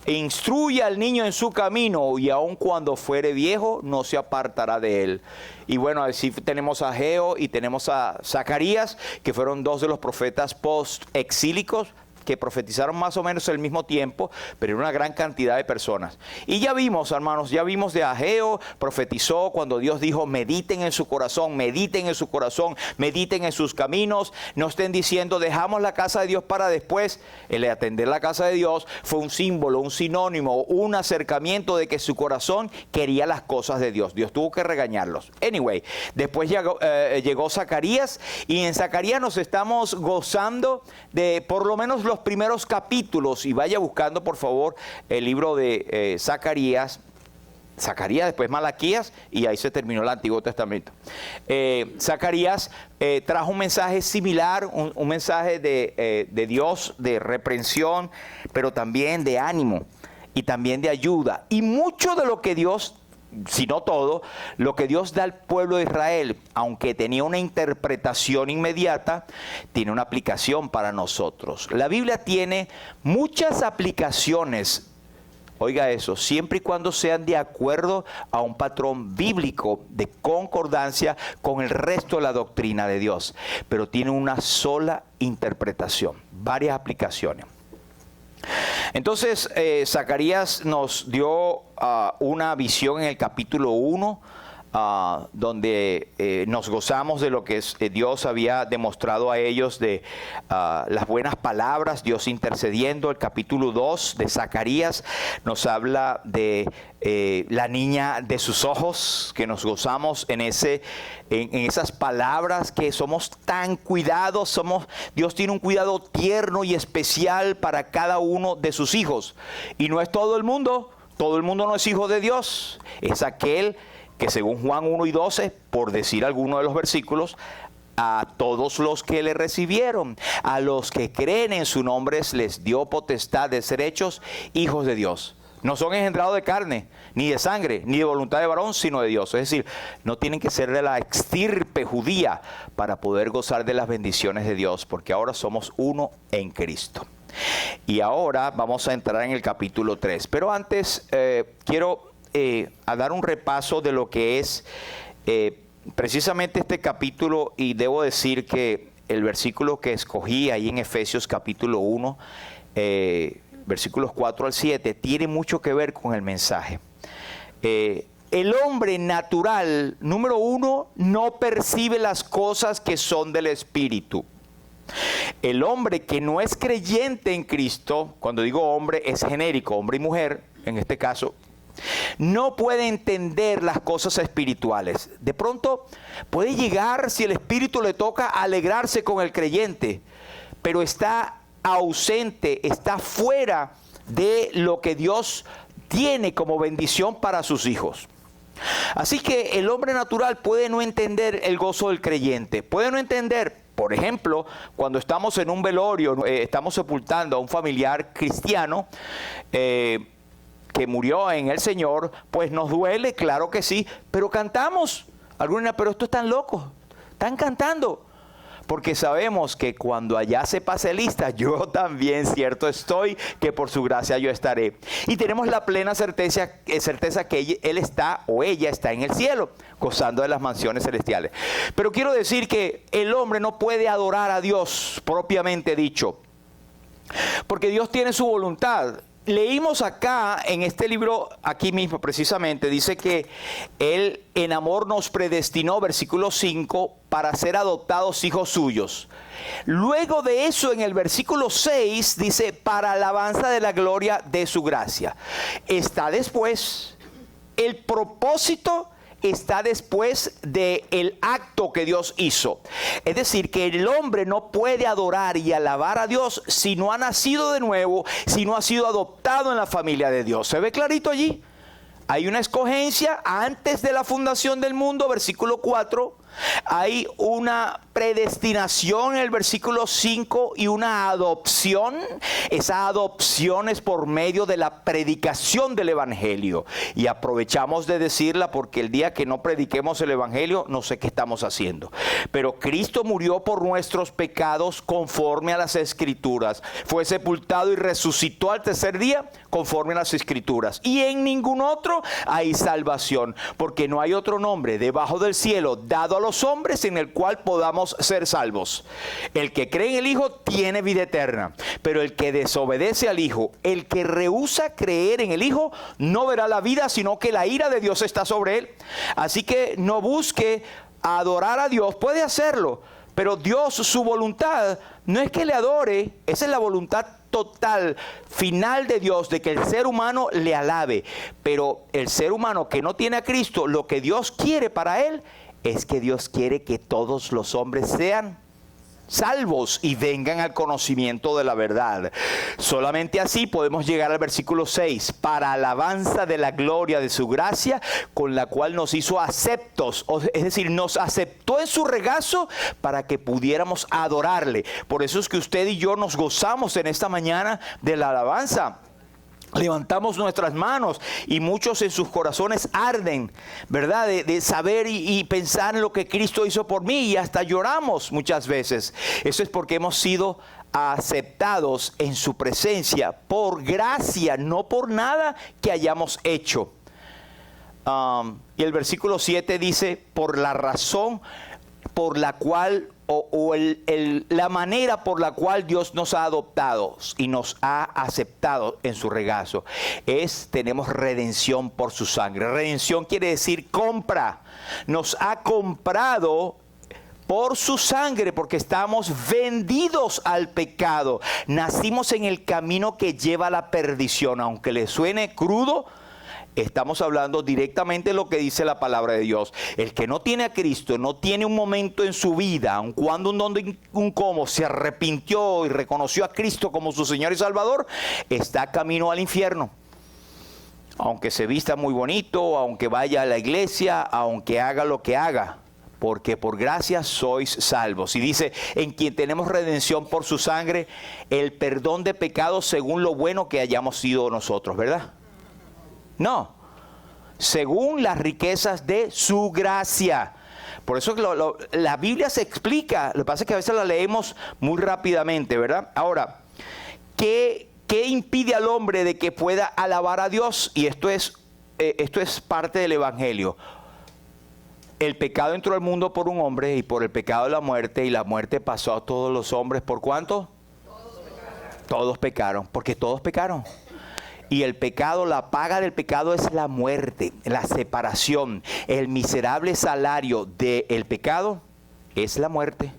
instruye al niño en su camino y aun cuando fuere viejo no se apartará de él. Y bueno, así tenemos a Ageo y tenemos a Zacarías, que fueron dos de los profetas post-exílicos que profetizaron más o menos al mismo tiempo, pero en una gran cantidad de personas. Y ya vimos, hermanos, ya vimos de Ageo, profetizó cuando Dios dijo, mediten en su corazón, mediten en su corazón, mediten en sus caminos, no estén diciendo, dejamos la casa de Dios para después. El atender la casa de Dios fue un símbolo, un sinónimo, un acercamiento de que su corazón quería las cosas de Dios. Dios tuvo que regañarlos. Anyway, después llegó Zacarías, y en Zacarías nos estamos gozando de por lo menos los primeros capítulos, y vaya buscando por favor el libro de Zacarías, después Malaquías, y ahí se terminó el Antiguo Testamento. Zacarías trajo un mensaje similar, un mensaje de Dios, de reprensión, pero también de ánimo y también de ayuda. Y mucho de lo que Dios, si no todo, lo que Dios da al pueblo de Israel, aunque tenía una interpretación inmediata, tiene una aplicación para nosotros. La Biblia tiene muchas aplicaciones, oiga eso, siempre y cuando sean de acuerdo a un patrón bíblico de concordancia con el resto de la doctrina de Dios, pero tiene una sola interpretación, varias aplicaciones. Entonces, Zacarías nos dio una visión en el capítulo 1, donde nos gozamos de lo que Dios había demostrado a ellos, de las buenas palabras, Dios intercediendo. El capítulo 2 de Zacarías nos habla de la niña de sus ojos, que nos gozamos en esas palabras, que somos tan cuidados, Dios tiene un cuidado tierno y especial para cada uno de sus hijos. Y no es todo el mundo no es hijo de Dios, es aquel que según Juan 1 y 12, por decir alguno de los versículos, a todos los que le recibieron, a los que creen en su nombre, les dio potestad de ser hechos hijos de Dios. No son engendrados de carne, ni de sangre, ni de voluntad de varón, sino de Dios. Es decir, no tienen que ser de la extirpe judía para poder gozar de las bendiciones de Dios, porque ahora somos uno en Cristo. Y ahora vamos a entrar en el capítulo 3. Pero antes quiero a dar un repaso de lo que es precisamente este capítulo, y debo decir que el versículo que escogí ahí en Efesios capítulo 1, versículos 4 al 7, tiene mucho que ver con el mensaje. El hombre natural, número 1, no percibe las cosas que son del Espíritu. El hombre que no es creyente en Cristo, cuando digo hombre es genérico, hombre y mujer en este caso, no puede entender las cosas espirituales. De pronto puede llegar, si el Espíritu le toca, a alegrarse con el creyente, pero está ausente, está fuera de lo que Dios tiene como bendición para sus hijos. Así que el hombre natural puede no entender el gozo del creyente, puede no entender, por ejemplo, cuando estamos en un velorio, estamos sepultando a un familiar cristiano que murió en el Señor, pues nos duele, claro que sí, pero cantamos. Algunos, pero estos están locos, están cantando. Porque sabemos que cuando allá se pase lista, yo también cierto estoy, que por su gracia yo estaré. Y tenemos la plena certeza que él está o ella está en el cielo, gozando de las mansiones celestiales. Pero quiero decir que el hombre no puede adorar a Dios propiamente dicho, porque Dios tiene su voluntad. Leímos acá en este libro, aquí mismo precisamente, dice que Él en amor nos predestinó, versículo 5, para ser adoptados hijos suyos. Luego de eso, en el versículo 6, dice, para alabanza de la gloria de su gracia. Está después, el propósito está después del acto que Dios hizo. Es decir, que el hombre no puede adorar y alabar a Dios si no ha nacido de nuevo, si no ha sido adoptado en la familia de Dios. ¿Se ve clarito allí? Hay una escogencia antes de la fundación del mundo, versículo 4. Hay una predestinación en el versículo 5 y una adopción. Esa adopción es por medio de la predicación del Evangelio. Y aprovechamos de decirla porque el día que no prediquemos el Evangelio, no sé qué estamos haciendo. Pero Cristo murió por nuestros pecados conforme a las Escrituras. Fue sepultado y resucitó al tercer día conforme a las Escrituras. Y en ningún otro hay salvación, porque no hay otro nombre debajo del cielo dado a los hombres en el cual podamos ser salvos. El que cree en el Hijo tiene vida eterna, pero el que desobedece al Hijo, el que rehúsa creer en el Hijo, no verá la vida, sino que la ira de Dios está sobre él. Así que no busque adorar a Dios, puede hacerlo, pero Dios, su voluntad no es que le adore, esa es la voluntad total, final de Dios, de que el ser humano le alabe. Pero el ser humano que no tiene a Cristo, lo que Dios quiere para él es que Dios quiere que todos los hombres sean salvos y vengan al conocimiento de la verdad. Solamente así podemos llegar al versículo 6, para alabanza de la gloria de su gracia, con la cual nos hizo aceptos, es decir, nos aceptó en su regazo para que pudiéramos adorarle. Por eso es que usted y yo nos gozamos en esta mañana de la alabanza. Levantamos nuestras manos y muchos en sus corazones arden, ¿verdad? De saber y pensar en lo que Cristo hizo por mí, y hasta lloramos muchas veces. Eso es porque hemos sido aceptados en su presencia por gracia, no por nada que hayamos hecho. Y el versículo 7 dice, por la razón por la cual la manera por la cual Dios nos ha adoptado y nos ha aceptado en su regazo tenemos redención por su sangre. Redención quiere decir compra. Nos ha comprado por su sangre, porque estamos vendidos al pecado. Nacimos en el camino que lleva a la perdición. Aunque le suene crudo, estamos hablando directamente de lo que dice la palabra de Dios. El que no tiene a Cristo, no tiene un momento en su vida, aun cuando un donde un cómo se arrepintió y reconoció a Cristo como su Señor y Salvador, está camino al infierno. Aunque se vista muy bonito, aunque vaya a la iglesia, aunque haga lo que haga, porque por gracia sois salvos. Y dice, en quien tenemos redención por su sangre, el perdón de pecados según lo bueno que hayamos sido nosotros, ¿verdad? No, según las riquezas de su gracia. Por eso la Biblia se explica, lo que pasa es que a veces la leemos muy rápidamente, ¿verdad? Ahora, ¿qué impide al hombre de que pueda alabar a Dios? Y esto es parte del Evangelio. El pecado entró al mundo por un hombre, y por el pecado la muerte, y la muerte pasó a todos los hombres. ¿Por cuánto? Todos pecaron, porque todos pecaron. Y el pecado, la paga del pecado es la muerte, la separación. El miserable salario del pecado es la muerte.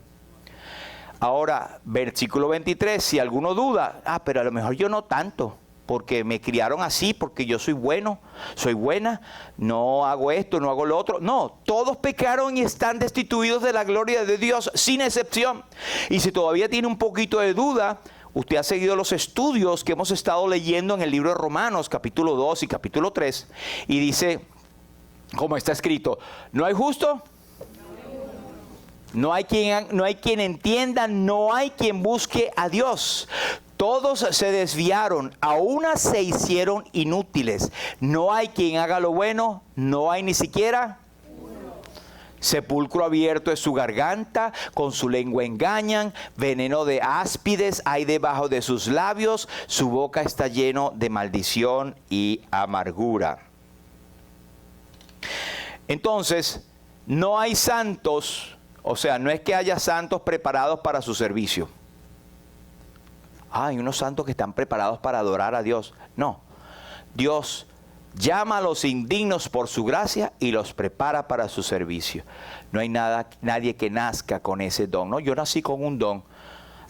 Ahora, versículo 23, si alguno duda, pero a lo mejor yo no tanto, porque me criaron así, porque yo soy bueno, soy buena, no hago esto, no hago lo otro. No, todos pecaron y están destituidos de la gloria de Dios, sin excepción. Y si todavía tiene un poquito de duda, usted ha seguido los estudios que hemos estado leyendo en el libro de Romanos, capítulo 2 y capítulo 3, y dice, como está escrito, ¿no hay justo? No hay quien entienda, no hay quien busque a Dios. Todos se desviaron, a una se hicieron inútiles. No hay quien haga lo bueno, no hay ni siquiera. Sepulcro abierto es su garganta, con su lengua engañan, veneno de áspides hay debajo de sus labios, su boca está lleno de maldición y amargura. Entonces, no hay santos, o sea, no es que haya santos preparados para su servicio. Hay unos santos que están preparados para adorar a Dios. No, Dios llama a los indignos por su gracia y los prepara para su servicio. No hay nadie que nazca con ese don, ¿no? Yo nací con un don.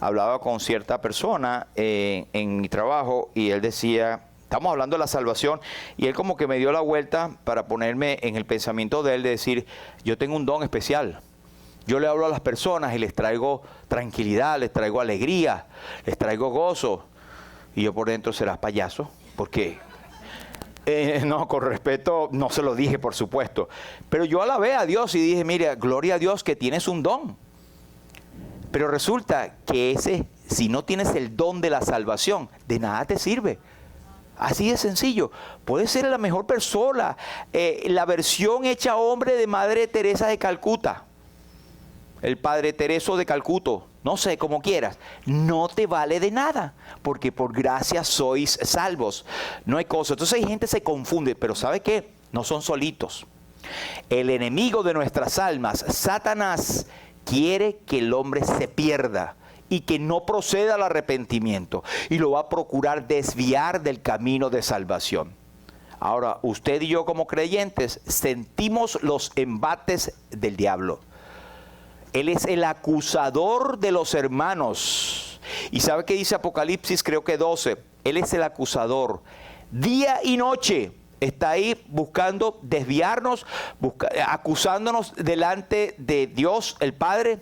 Hablaba con cierta persona en mi trabajo y él decía, estamos hablando de la salvación, y él como que me dio la vuelta para ponerme en el pensamiento de él, de decir, yo tengo un don especial. Yo le hablo a las personas y les traigo tranquilidad, les traigo alegría, les traigo gozo. Y yo por dentro, ¿serás payaso? Porque No, con respeto, no se lo dije, por supuesto. Pero yo alabé a Dios y dije, mira, gloria a Dios que tienes un don. Pero resulta que si no tienes el don de la salvación, de nada te sirve. Así de sencillo. Puedes ser la mejor persona. La versión hecha hombre de Madre Teresa de Calcuta. El Padre Tereso de Calcuto. No sé, como quieras. No te vale de nada. Porque por gracia sois salvos. No hay cosa. Entonces hay gente que se confunde. Pero ¿sabe qué? No son solitos. El enemigo de nuestras almas, Satanás, quiere que el hombre se pierda y que no proceda al arrepentimiento, y lo va a procurar desviar del camino de salvación. Ahora, usted y yo como creyentes sentimos los embates del diablo. Él es el acusador de los hermanos. ¿Y sabe qué dice Apocalipsis? Creo que 12. Él es el acusador. Día y noche está ahí buscando desviarnos, acusándonos delante de Dios, el Padre.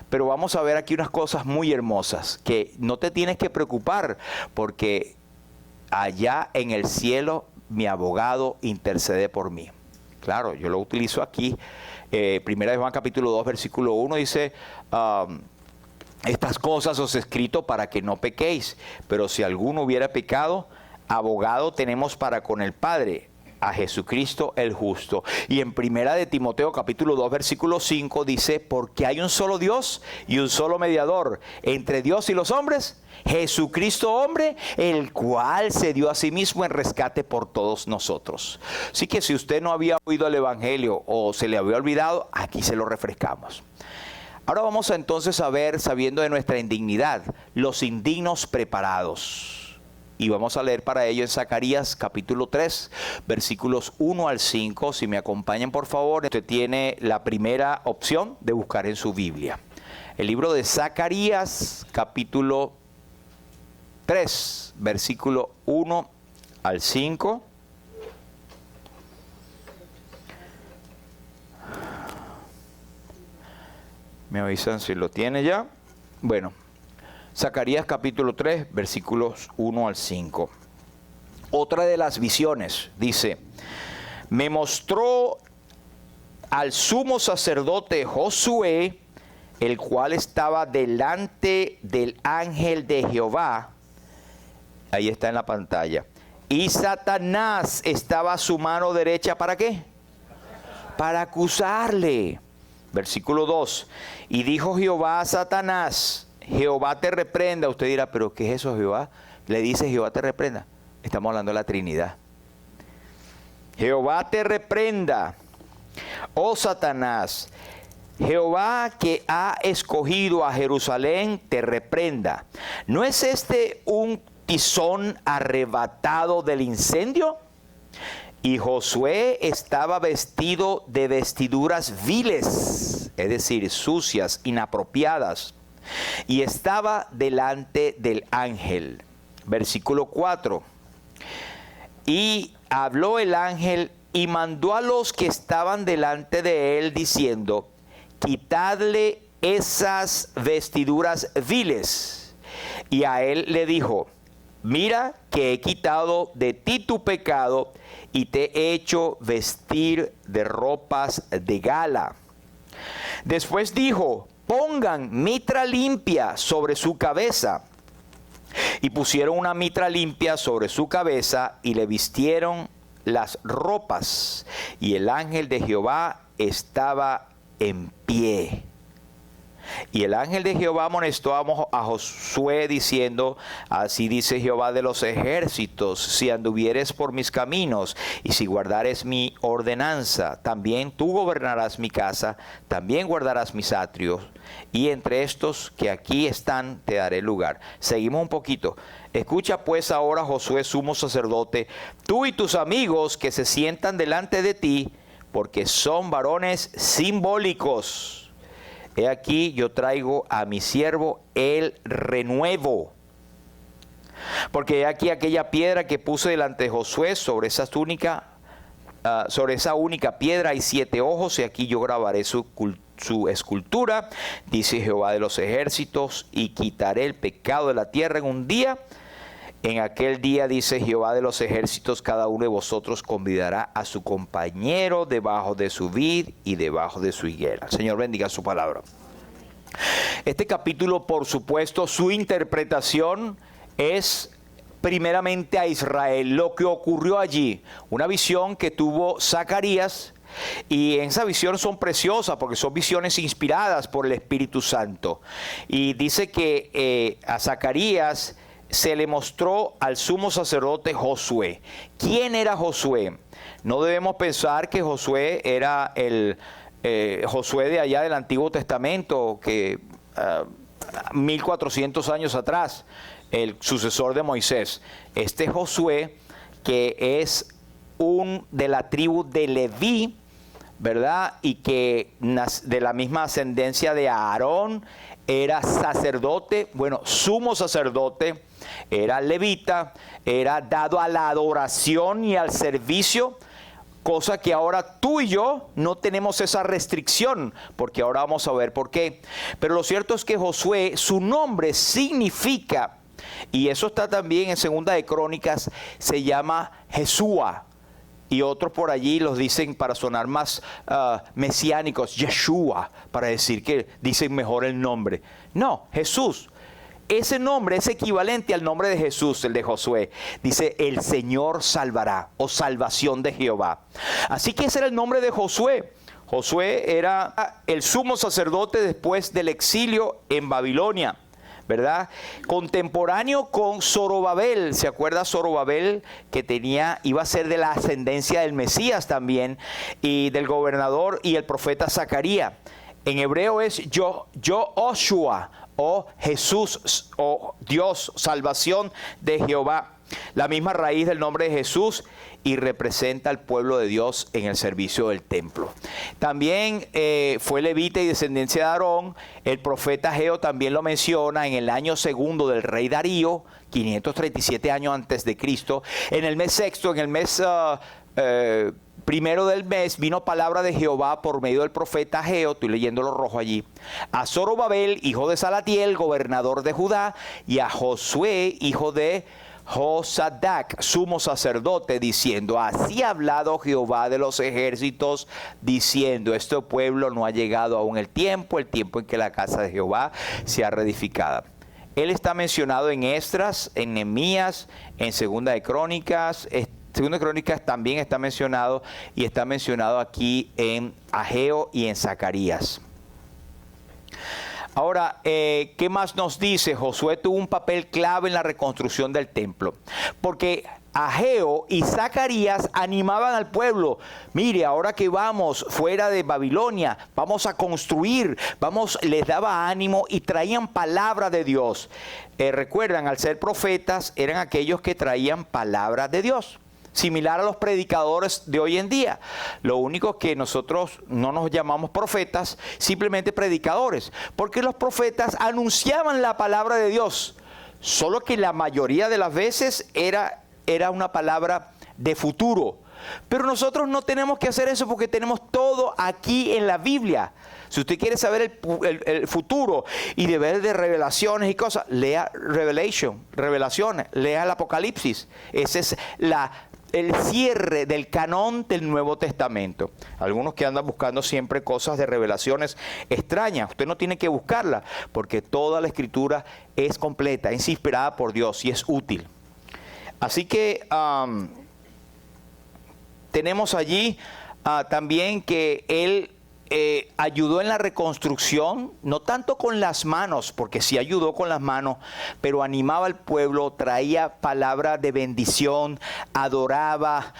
Pero vamos a ver aquí unas cosas muy hermosas, que no te tienes que preocupar, porque allá en el cielo mi abogado intercede por mí. Claro, yo lo utilizo aquí. Primera de Juan capítulo 2, versículo 1 dice, estas cosas os he escrito para que no pequéis, pero si alguno hubiera pecado, abogado tenemos para con el Padre, a Jesucristo el justo. Y en Primera de Timoteo capítulo 2 versículo 5 dice, porque hay un solo Dios y un solo mediador entre Dios y los hombres, Jesucristo hombre, el cual se dio a sí mismo en rescate por todos nosotros. Así que si usted no había oído el evangelio o se le había olvidado, aquí se lo refrescamos. Ahora vamos entonces a ver, sabiendo de nuestra indignidad, los indignos preparados. Y vamos a leer para ello en Zacarías capítulo 3, versículos 1 al 5. Si me acompañan, por favor, usted tiene la primera opción de buscar en su Biblia. El libro de Zacarías capítulo 3, versículo 1 al 5. Me avisan si lo tiene ya. Bueno. Zacarías capítulo 3, versículos 1 al 5. Otra de las visiones, dice, me mostró al sumo sacerdote Josué, el cual estaba delante del ángel de Jehová. Ahí está en la pantalla. Y Satanás estaba a su mano derecha, ¿para qué? Para acusarle. Versículo 2. Y dijo Jehová a Satanás, Jehová te reprenda. Usted dirá, ¿pero qué es eso, Jehová? Le dice, Jehová te reprenda. Estamos hablando de la Trinidad. Jehová te reprenda, oh Satanás. Jehová que ha escogido a Jerusalén te reprenda. ¿No es este un tizón arrebatado del incendio? Y Josué estaba vestido de vestiduras viles, es decir, sucias, inapropiadas, y estaba delante del ángel. Versículo 4. Y habló el ángel y mandó a los que estaban delante de él diciendo, quitadle esas vestiduras viles. Y a él le dijo, mira que he quitado de ti tu pecado y te he hecho vestir de ropas de gala. Después dijo, pongan mitra limpia sobre su cabeza. Y pusieron una mitra limpia sobre su cabeza y le vistieron las ropas. Y el ángel de Jehová estaba en pie. Y el ángel de Jehová amonestó a Josué diciendo, así dice Jehová de los ejércitos, si anduvieres por mis caminos y si guardares mi ordenanza, también tú gobernarás mi casa, también guardarás mis atrios, y entre estos que aquí están te daré lugar. Seguimos un poquito. Escucha pues ahora, Josué, sumo sacerdote, tú y tus amigos que se sientan delante de ti, porque son varones simbólicos. He aquí yo traigo a mi siervo el renuevo. Porque he aquí aquella piedra que puse delante de Josué, sobre esa única piedra hay 7 ojos, y aquí yo grabaré su escultura, dice Jehová de los ejércitos, y quitaré el pecado de la tierra en un día, En aquel día, dice Jehová de los ejércitos, cada uno de vosotros convidará a su compañero debajo de su vid y debajo de su higuera. El Señor bendiga su palabra. Este capítulo, por supuesto, su interpretación es primeramente a Israel, lo que ocurrió allí, una visión que tuvo Zacarías, y en esa visión son preciosas porque son visiones inspiradas por el Espíritu Santo. Y dice que a Zacarías se le mostró al sumo sacerdote Josué. ¿Quién era Josué? No debemos pensar que Josué era el Josué de allá del Antiguo Testamento, que 1400 años atrás, el sucesor de Moisés. Este Josué, que es de la tribu de Leví, ¿verdad? Y que de la misma ascendencia de Aarón, era sacerdote, bueno, sumo sacerdote, era levita, era dado a la adoración y al servicio, cosa que ahora tú y yo no tenemos esa restricción, porque ahora vamos a ver por qué. Pero lo cierto es que Josué, su nombre significa, y eso está también en Segunda de Crónicas, se llama Jesúa. Y otros por allí los dicen para sonar más mesiánicos, Yeshua, para decir que dicen mejor el nombre. No, Jesús. Ese nombre es equivalente al nombre de Jesús, el de Josué. Dice, el Señor salvará, o salvación de Jehová. Así que ese era el nombre de Josué. Josué era el sumo sacerdote después del exilio en Babilonia, ¿verdad? Contemporáneo con Zorobabel. ¿Se acuerda Zorobabel que iba a ser de la ascendencia del Mesías también, y del gobernador y el profeta Zacarías? En hebreo es Yoshua, o Jesús, o Dios, salvación de Jehová. La misma raíz del nombre de Jesús, y representa al pueblo de Dios en el servicio del templo. También fue levita y descendencia de Aarón. El profeta Ageo también lo menciona en el año segundo del rey Darío, 537 años antes de Cristo. En el mes sexto, en el mes primero del mes, vino palabra de Jehová por medio del profeta Ageo, estoy leyendo lo rojo allí, a Zorobabel, hijo de Salatiel, gobernador de Judá, y a Josué, hijo de Josadac, sumo sacerdote, diciendo, así ha hablado Jehová de los ejércitos, diciendo, este pueblo no ha llegado aún el tiempo en que la casa de Jehová sea reedificada. Él está mencionado en Esdras, en Nehemías, en Segunda de Crónicas. Segunda de Crónicas también está mencionado, y está mencionado aquí en Ageo y en Zacarías. Ahora, ¿qué más nos dice? Josué tuvo un papel clave en la reconstrucción del templo, porque Ageo y Zacarías animaban al pueblo. Mire, ahora que vamos fuera de Babilonia, vamos a construir, les daba ánimo y traían palabra de Dios. Recuerdan, al ser profetas, eran aquellos que traían palabra de Dios. Similar a los predicadores de hoy en día. Lo único que nosotros no nos llamamos profetas, simplemente predicadores, porque los profetas anunciaban la palabra de Dios, solo que la mayoría de las veces era una palabra de futuro. Pero nosotros no tenemos que hacer eso porque tenemos todo aquí en la Biblia. Si usted quiere saber el futuro y de ver de revelaciones y cosas, lea Revelaciones, lea el Apocalipsis. Ese es el cierre del canón del Nuevo Testamento. Algunos que andan buscando siempre cosas de revelaciones extrañas, usted no tiene que buscarla, porque toda la Escritura es completa, es inspirada por Dios y es útil. Así que tenemos allí también que Él ayudó en la reconstrucción, no tanto con las manos, porque sí ayudó con las manos, pero animaba al pueblo, traía palabra de bendición, adoraba,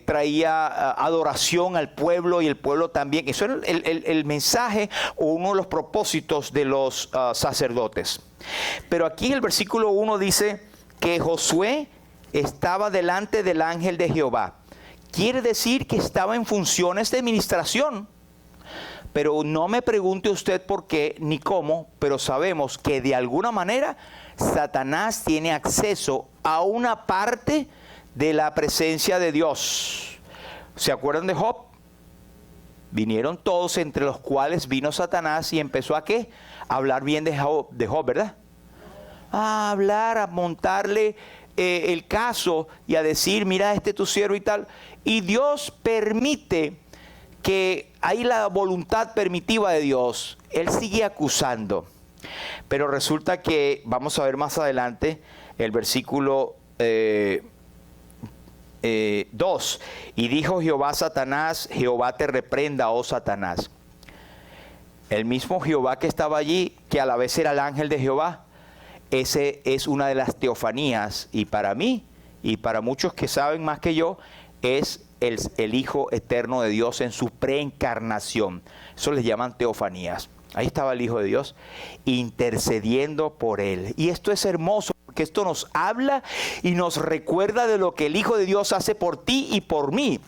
traía adoración al pueblo, y el pueblo también. Eso era el mensaje, o uno de los propósitos de los sacerdotes. Pero aquí en el versículo 1 dice que Josué estaba delante del ángel de Jehová. Quiere decir que estaba en funciones de administración. Pero no me pregunte usted por qué ni cómo, pero sabemos que de alguna manera Satanás tiene acceso a una parte de la presencia de Dios. ¿Se acuerdan de Job? Vinieron todos, entre los cuales vino Satanás, y empezó a ¿qué? A hablar bien de Job, ¿verdad? A hablar, a montarle el caso y a decir, mira, tu siervo y tal. Y Dios permite que hay la voluntad permitiva de Dios. Él sigue acusando. Pero resulta que, vamos a ver más adelante, el versículo 2. Y dijo Jehová a Satanás, Jehová te reprenda, oh Satanás. El mismo Jehová que estaba allí, que a la vez era el ángel de Jehová. Ese es una de las teofanías. Y para mí, y para muchos que saben más que yo, es el Hijo eterno de Dios en su preencarnación. Eso les llaman teofanías. Ahí estaba el Hijo de Dios intercediendo por él. Y esto es hermoso, porque esto nos habla y nos recuerda de lo que el Hijo de Dios hace por ti y por mí.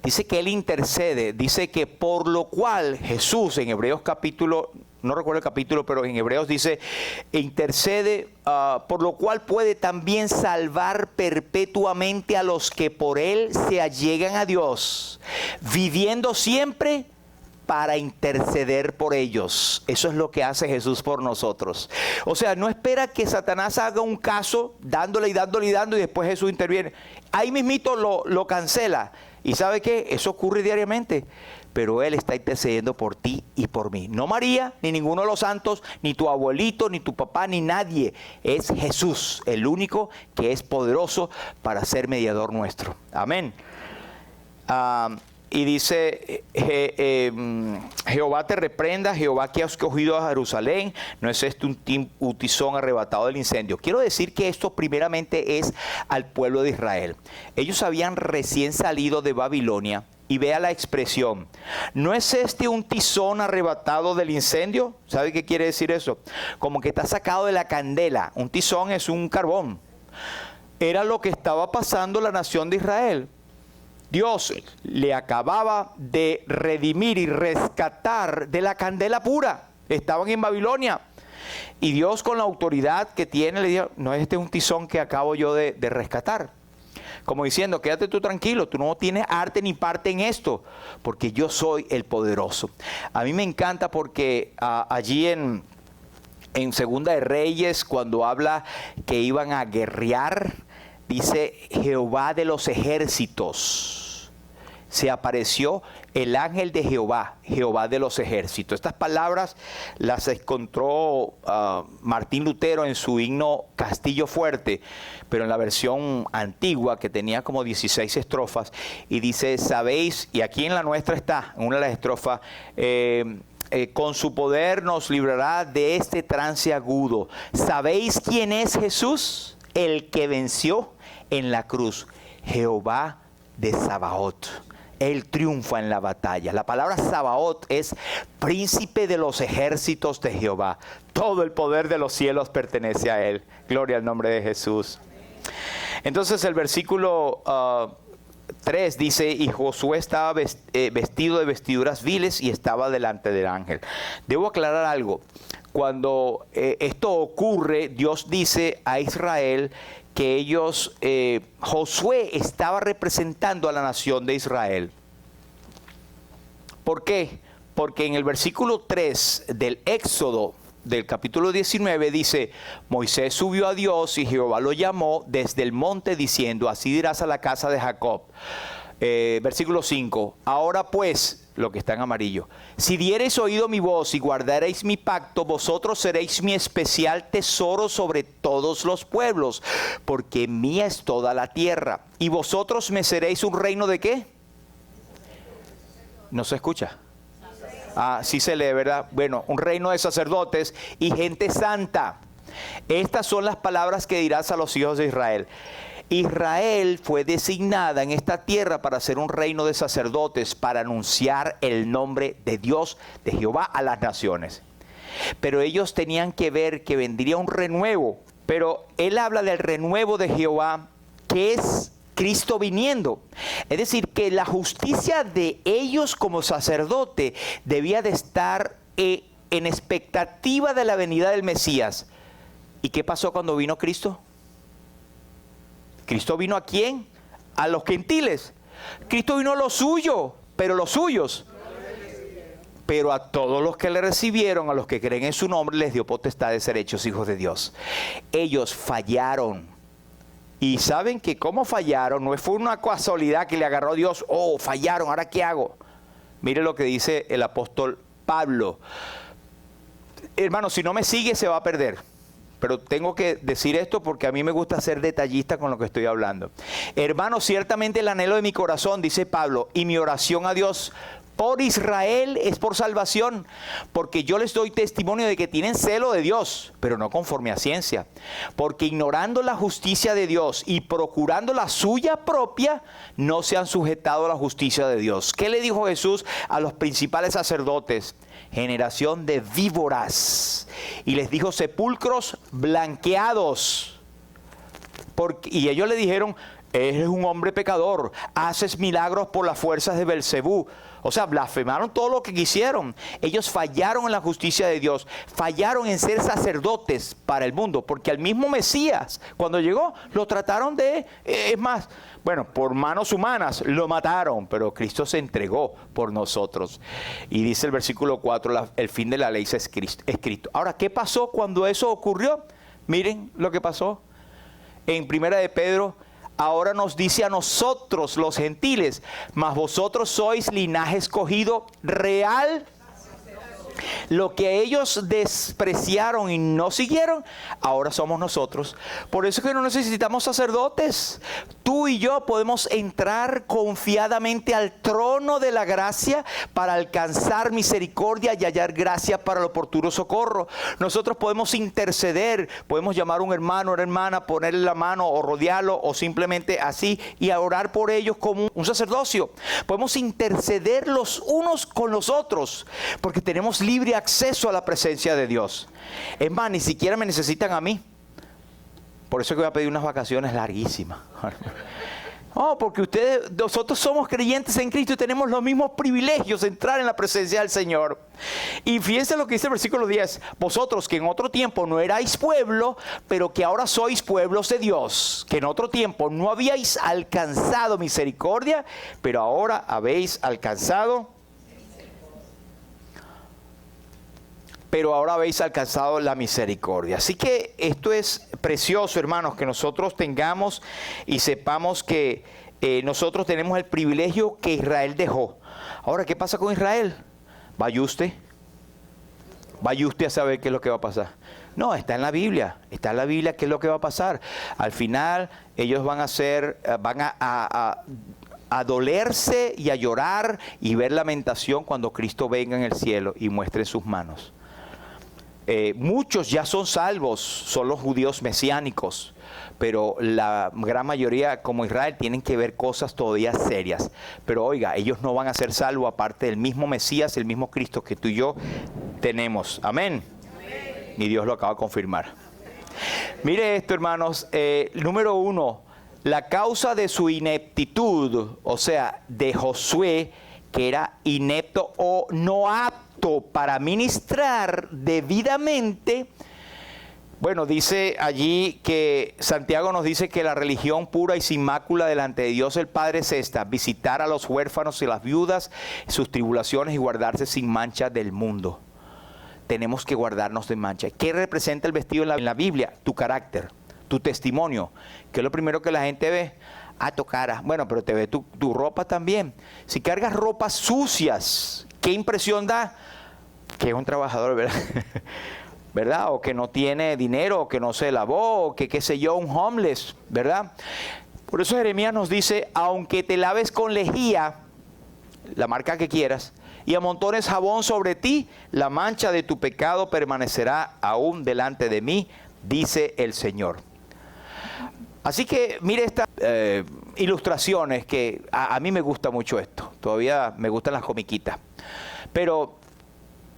Dice que él intercede, dice que por lo cual Jesús en Hebreos capítulo, no recuerdo el capítulo, pero en Hebreos dice, intercede, por lo cual puede también salvar perpetuamente a los que por él se allegan a Dios, viviendo siempre para interceder por ellos. Eso es lo que hace Jesús por nosotros. O sea, no espera que Satanás haga un caso dándole y dándole y dando y después Jesús interviene. Ahí mismito lo cancela. ¿Y sabe qué? Eso ocurre diariamente. Pero Él está intercediendo por ti y por mí. No María, ni ninguno de los santos, ni tu abuelito, ni tu papá, ni nadie. Es Jesús, el único que es poderoso para ser mediador nuestro. Amén. Y dice, Jehová te reprenda, Jehová que ha escogido a Jerusalén, no es un tizón arrebatado del incendio. Quiero decir que esto primeramente es al pueblo de Israel. Ellos habían recién salido de Babilonia y vea la expresión, ¿no es un tizón arrebatado del incendio? ¿Sabe qué quiere decir eso? Como que está sacado de la candela. Un tizón es un carbón. Era lo que estaba pasando la nación de Israel. Dios le acababa de redimir y rescatar de la candela pura. Estaban en Babilonia. Y Dios, con la autoridad que tiene, le dijo, no es un tizón que acabo yo de rescatar. Como diciendo, quédate tú tranquilo, tú no tienes arte ni parte en esto, porque yo soy el poderoso. A mí me encanta porque allí en Segunda de Reyes, cuando habla que iban a guerrear, dice Jehová de los ejércitos. Se apareció el ángel de Jehová, Jehová de los ejércitos. Estas palabras las encontró Martín Lutero en su himno Castillo Fuerte, pero en la versión antigua que tenía como 16 estrofas. Y dice, sabéis, y aquí en la nuestra está, en una de las estrofas, con su poder nos librará de este trance agudo. ¿Sabéis quién es Jesús? El que venció en la cruz, Jehová de Sabaoth. Él triunfa en la batalla. La palabra Sabaoth es príncipe de los ejércitos de Jehová. Todo el poder de los cielos pertenece a Él. Gloria al nombre de Jesús. Entonces el versículo 3 dice, y Josué estaba vestido de vestiduras viles y estaba delante del ángel. Debo aclarar algo. Cuando esto ocurre, Dios dice a Israel que ellos, Josué estaba representando a la nación de Israel. ¿Por qué? Porque en el versículo 3 del Éxodo, del capítulo 19, dice, Moisés subió a Dios y Jehová lo llamó desde el monte diciendo, así dirás a la casa de Jacob. Versículo 5, ahora pues, lo que está en amarillo, si diereis oído mi voz y guardaréis mi pacto, vosotros seréis mi especial tesoro sobre todos los pueblos, porque mía es toda la tierra. Y vosotros me seréis un reino de ¿qué? No se escucha. Sí se lee, ¿verdad? Bueno, un reino de sacerdotes y gente santa. Estas son las palabras que dirás a los hijos de Israel. Israel fue designada en esta tierra para ser un reino de sacerdotes, para anunciar el nombre de Dios, de Jehová, a las naciones. Pero ellos tenían que ver que vendría un renuevo. Pero él habla del renuevo de Jehová, que es Cristo viniendo. Es decir, que la justicia de ellos como sacerdote debía de estar en expectativa de la venida del Mesías. ¿Y qué pasó cuando vino Cristo? ¿Cristo vino a quién? A los gentiles. Cristo vino a lo suyo, pero los suyos. Pero a todos los que le recibieron, a los que creen en su nombre, les dio potestad de ser hechos hijos de Dios. Ellos fallaron. Y saben que cómo fallaron, no fue una casualidad que le agarró Dios, oh, fallaron, ¿ahora qué hago? Mire lo que dice el apóstol Pablo. Hermano, si no me sigue se va a perder. Pero tengo que decir esto porque a mí me gusta ser detallista con lo que estoy hablando. Hermano, ciertamente el anhelo de mi corazón, dice Pablo, y mi oración a Dios por Israel es por salvación, porque yo les doy testimonio de que tienen celo de Dios, pero no conforme a ciencia, porque ignorando la justicia de Dios y procurando la suya propia, no se han sujetado a la justicia de Dios. ¿Qué le dijo Jesús a los principales sacerdotes? Generación de víboras. Y les dijo sepulcros blanqueados. Y ellos le dijeron, eres un hombre pecador, haces milagros por las fuerzas de Belcebú. O sea, blasfemaron todo lo que quisieron. Ellos fallaron en la justicia de Dios, fallaron en ser sacerdotes para el mundo, porque al mismo Mesías, cuando llegó, lo trataron de, es más, bueno, por manos humanas lo mataron, pero Cristo se entregó por nosotros. Y dice el versículo 4, el fin de la ley es escrito. Ahora, ¿qué pasó cuando eso ocurrió? Miren lo que pasó. En Primera de Pedro, ahora nos dice a nosotros los gentiles, mas vosotros sois linaje escogido real. Lo que ellos despreciaron y no siguieron, ahora somos nosotros. Por eso es que no necesitamos sacerdotes. Tú y yo podemos entrar confiadamente al trono de la gracia para alcanzar misericordia y hallar gracia para el oportuno socorro. Nosotros podemos interceder, podemos llamar a un hermano o una hermana, ponerle la mano o rodearlo o simplemente así y a orar por ellos como un sacerdocio. Podemos interceder los unos con los otros porque tenemos libre acceso a la presencia de Dios. Es más, ni siquiera me necesitan a mí. Por eso que voy a pedir unas vacaciones larguísimas. Oh, porque nosotros somos creyentes en Cristo y tenemos los mismos privilegios de entrar en la presencia del Señor. Y fíjense lo que dice el versículo 10. Vosotros que en otro tiempo no erais pueblo, pero que ahora sois pueblos de Dios. Que en otro tiempo no habíais alcanzado misericordia, pero ahora habéis alcanzado. Pero ahora habéis alcanzado la misericordia. Así que esto es precioso, hermanos, que nosotros tengamos y sepamos que nosotros tenemos el privilegio que Israel dejó. Ahora, ¿qué pasa con Israel? ¿Vaya usted a saber qué es lo que va a pasar? No, está en la Biblia qué es lo que va a pasar. Al final, ellos van a dolerse y a llorar y ver lamentación cuando Cristo venga en el cielo y muestre sus manos. Muchos ya son salvos, son los judíos mesiánicos, pero la gran mayoría, como Israel, tienen que ver cosas todavía serias. Pero oiga, ellos no van a ser salvos aparte del mismo Mesías, el mismo Cristo que tú y yo tenemos. Amén. Y Dios lo acaba de confirmar. Mire esto, hermanos. Número 1, la causa de su ineptitud, o sea, de Josué, que era inepto o no apto para ministrar debidamente. Bueno, dice allí que Santiago nos dice que la religión pura y sin mácula delante de Dios el Padre es esta: visitar a los huérfanos y las viudas, sus tribulaciones y guardarse sin mancha del mundo. Tenemos que guardarnos de mancha. ¿Qué representa el vestido en la Biblia? Tu carácter, tu testimonio. ¿Qué es lo primero que la gente ve? A tu cara. Bueno, pero te ve tu ropa también. Si cargas ropas sucias, ¿qué impresión da? Que es un trabajador, ¿verdad? ¿Verdad? O que no tiene dinero, o que no se lavó, o que qué sé yo, un homeless, ¿verdad? Por eso Jeremías nos dice, aunque te laves con lejía, la marca que quieras, y amontones jabón sobre ti, la mancha de tu pecado permanecerá aún delante de mí, dice el Señor. Así que mire estas ilustraciones que a mí me gusta mucho esto. Todavía me gustan las comiquitas. Pero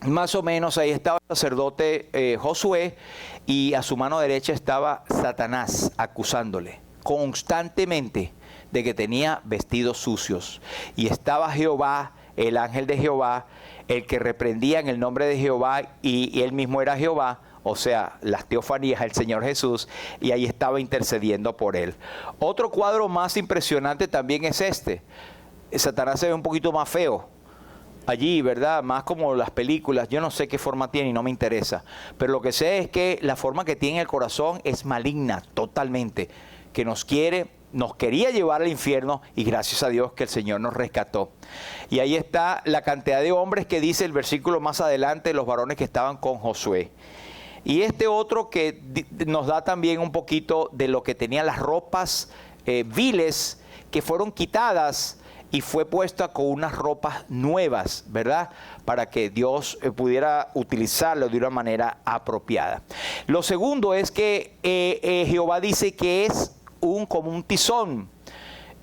más o menos ahí estaba el sacerdote Josué y a su mano derecha estaba Satanás acusándole constantemente de que tenía vestidos sucios. Y estaba Jehová, el ángel de Jehová, el que reprendía en el nombre de Jehová y él mismo era Jehová. O sea, las teofanías, el Señor Jesús, y ahí estaba intercediendo por él. Otro cuadro más impresionante también es este. Satanás se ve un poquito más feo allí, ¿verdad? Más como las películas. Yo no sé qué forma tiene y no me interesa. Pero lo que sé es que la forma que tiene el corazón es maligna totalmente. porque nos quería llevar al infierno, y gracias a Dios que el Señor nos rescató. Y ahí está la cantidad de hombres que dice el versículo más adelante, los varones que estaban con Josué. Y este otro que nos da también un poquito de lo que tenían las ropas viles que fueron quitadas y fue puesta con unas ropas nuevas, ¿verdad? Para que Dios pudiera utilizarlo de una manera apropiada. Lo segundo es que Jehová dice que es como un tizón.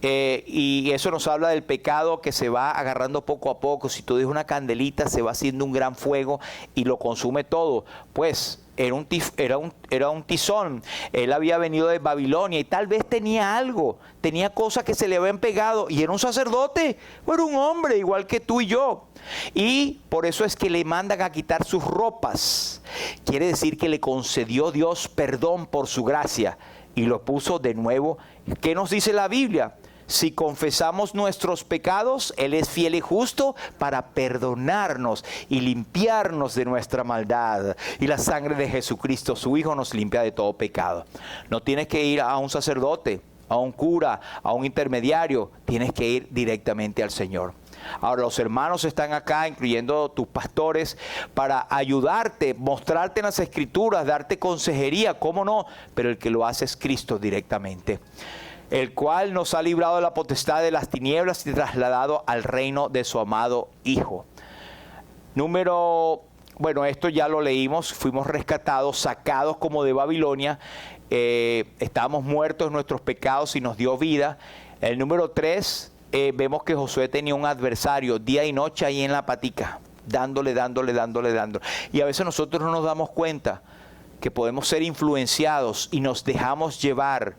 Y eso nos habla del pecado que se va agarrando poco a poco. Si tú dejas una candelita, se va haciendo un gran fuego y lo consume todo. Pues era un tizón. Él había venido de Babilonia y tal vez tenía algo, tenía cosas que se le habían pegado, y era un sacerdote, era un hombre igual que tú y yo. Y por eso es que le mandan a quitar sus ropas. Quiere decir que le concedió Dios perdón por su gracia y lo puso de nuevo. ¿Qué nos dice la Biblia? Si confesamos nuestros pecados, Él es fiel y justo para perdonarnos y limpiarnos de nuestra maldad. Y la sangre de Jesucristo, su Hijo, nos limpia de todo pecado. No tienes que ir a un sacerdote, a un cura, a un intermediario. Tienes que ir directamente al Señor. Ahora, los hermanos están acá, incluyendo tus pastores, para ayudarte, mostrarte en las Escrituras, darte consejería, cómo no, pero el que lo hace es Cristo directamente, el cual nos ha librado de la potestad de las tinieblas y trasladado al reino de su amado Hijo. Esto ya lo leímos, fuimos rescatados, sacados como de Babilonia, estábamos muertos en nuestros pecados y nos dio vida. El número 3, vemos que Josué tenía un adversario día y noche ahí en la patica, dándole. Y a veces nosotros no nos damos cuenta que podemos ser influenciados y nos dejamos llevar.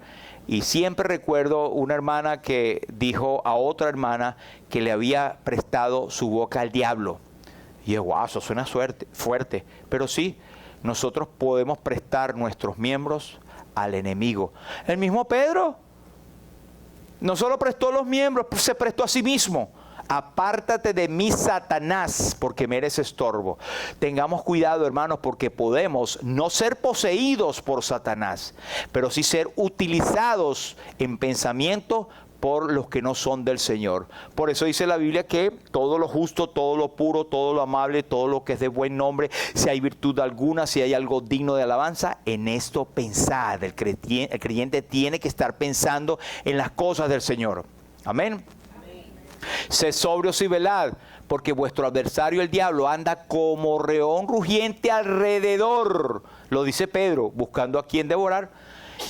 Y siempre recuerdo una hermana que dijo a otra hermana que le había prestado su boca al diablo. Y yo, wow, eso suena fuerte. Pero sí, nosotros podemos prestar nuestros miembros al enemigo. El mismo Pedro no solo prestó los miembros, se prestó a sí mismo. Apártate de mí, Satanás, porque me eres estorbo. Tengamos cuidado, hermanos, porque podemos no ser poseídos por Satanás, pero sí ser utilizados en pensamiento por los que no son del Señor. Por eso dice la Biblia que todo lo justo, todo lo puro, todo lo amable, todo lo que es de buen nombre, si hay virtud alguna, si hay algo digno de alabanza, en esto pensad. El creyente tiene que estar pensando en las cosas del Señor. Amén. Sed sobrios y velad, porque vuestro adversario el diablo anda como león rugiente alrededor, lo dice Pedro, buscando a quien devorar.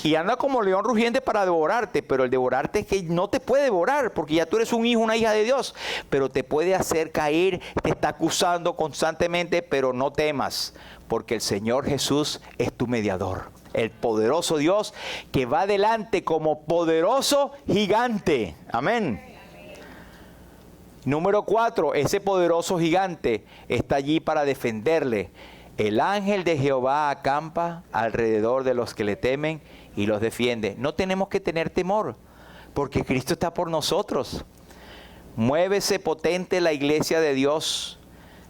Y anda como león rugiente para devorarte, pero el devorarte es que no te puede devorar, porque ya tú eres un hijo, una hija de Dios, pero te puede hacer caer, te está acusando constantemente, pero no temas, porque el Señor Jesús es tu mediador, el poderoso Dios que va adelante como poderoso gigante. Amén. Número 4, ese poderoso gigante está allí para defenderle. El ángel de Jehová acampa alrededor de los que le temen y los defiende. No tenemos que tener temor, porque Cristo está por nosotros. Muévese potente la iglesia de Dios.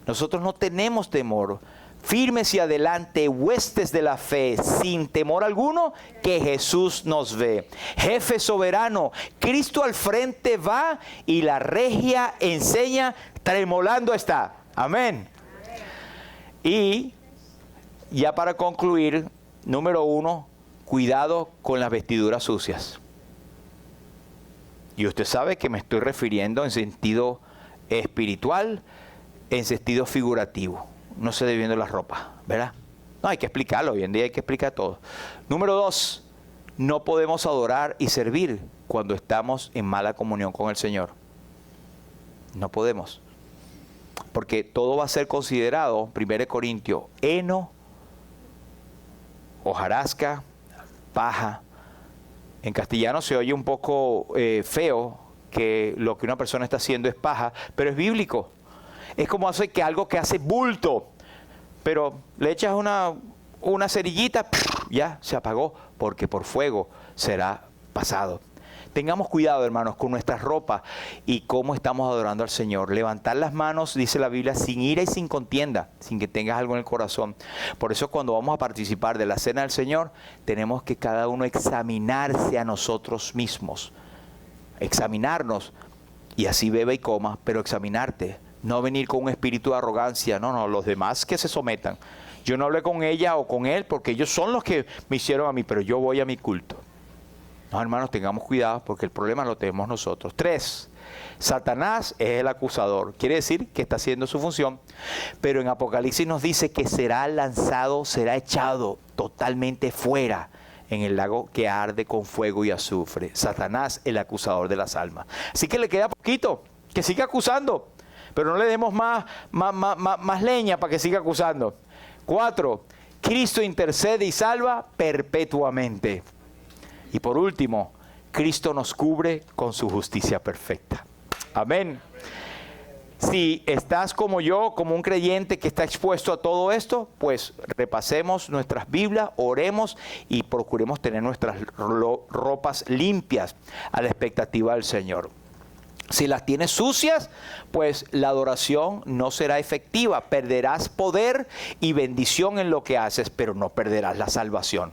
Nosotros no tenemos temor. Firmes y adelante, huestes de la fe, sin temor alguno, que Jesús nos ve. Jefe soberano, Cristo al frente va y la regia enseña, tremolando está. Amén. Y ya para concluir, número 1, cuidado con las vestiduras sucias. Y usted sabe que me estoy refiriendo en sentido espiritual, en sentido figurativo. No se debe viendo la ropa, ¿verdad? No, hay que explicarlo, hoy en día hay que explicar todo. Número 2, no podemos adorar y servir cuando estamos en mala comunión con el Señor. No podemos. Porque todo va a ser considerado, 1 Corintios, heno, hojarasca, paja. En castellano se oye un poco feo que lo que una persona está haciendo es paja, pero es bíblico. Es como hace que algo que hace bulto, pero le echas una cerillita, ya se apagó, porque por fuego será pasado. Tengamos cuidado, hermanos, con nuestras ropas y cómo estamos adorando al Señor. Levantar las manos, dice la Biblia, sin ira y sin contienda, sin que tengas algo en el corazón. Por eso cuando vamos a participar de la cena del Señor, tenemos que cada uno examinarse a nosotros mismos. Examinarnos, y así bebe y coma, pero examinarte. No venir con un espíritu de arrogancia, no, los demás que se sometan. Yo no hablé con ella o con él porque ellos son los que me hicieron a mí, pero yo voy a mi culto. No, hermanos, tengamos cuidado porque el problema lo tenemos nosotros. 3, Satanás es el acusador. Quiere decir que está haciendo su función, pero en Apocalipsis nos dice que será lanzado, será echado totalmente fuera en el lago que arde con fuego y azufre. Satanás, el acusador de las almas. Así que le queda poquito, que siga acusando, pero no le demos más leña para que siga acusando. 4, Cristo intercede y salva perpetuamente. Y por último, Cristo nos cubre con su justicia perfecta. Amén. Si estás como yo, como un creyente que está expuesto a todo esto, pues repasemos nuestras Biblias, oremos y procuremos tener nuestras ropas limpias a la expectativa del Señor. Si las tienes sucias, pues la adoración no será efectiva. Perderás poder y bendición en lo que haces, pero no perderás la salvación.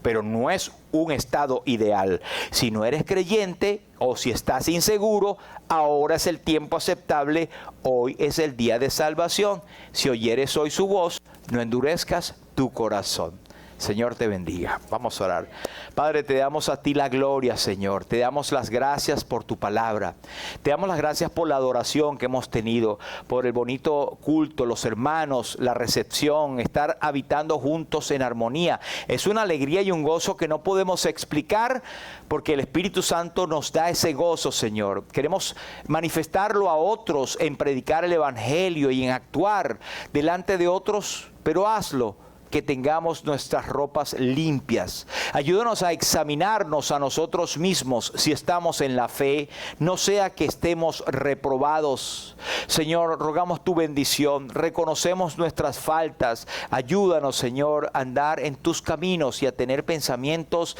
Pero no es un estado ideal. Si no eres creyente o si estás inseguro, ahora es el tiempo aceptable. Hoy es el día de salvación. Si oyeres hoy su voz, no endurezcas tu corazón. Señor, te bendiga. Vamos a orar. Padre, te damos a ti la gloria, Señor. Te damos las gracias por tu palabra. Te damos las gracias por la adoración que hemos tenido, por el bonito culto, los hermanos, la recepción, estar habitando juntos en armonía. Es una alegría y un gozo que no podemos explicar porque el Espíritu Santo nos da ese gozo, Señor. Queremos manifestarlo a otros en predicar el Evangelio y en actuar delante de otros, pero hazlo. Que tengamos nuestras ropas limpias. Ayúdanos a examinarnos a nosotros mismos si estamos en la fe, no sea que estemos reprobados. Señor, rogamos tu bendición, reconocemos nuestras faltas. Ayúdanos, Señor, a andar en tus caminos y a tener pensamientos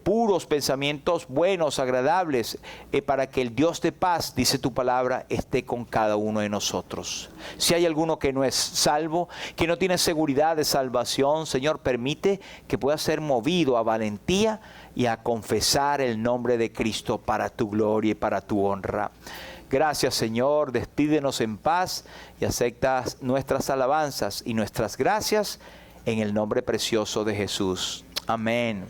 puros, pensamientos buenos, agradables, para que el Dios de paz, dice tu palabra, esté con cada uno de nosotros. Si hay alguno que no es salvo, que no tiene seguridad de salvación, Señor, permite que pueda ser movido a valentía y a confesar el nombre de Cristo para tu gloria y para tu honra. Gracias, Señor, despídenos en paz y acepta nuestras alabanzas y nuestras gracias en el nombre precioso de Jesús. Amén.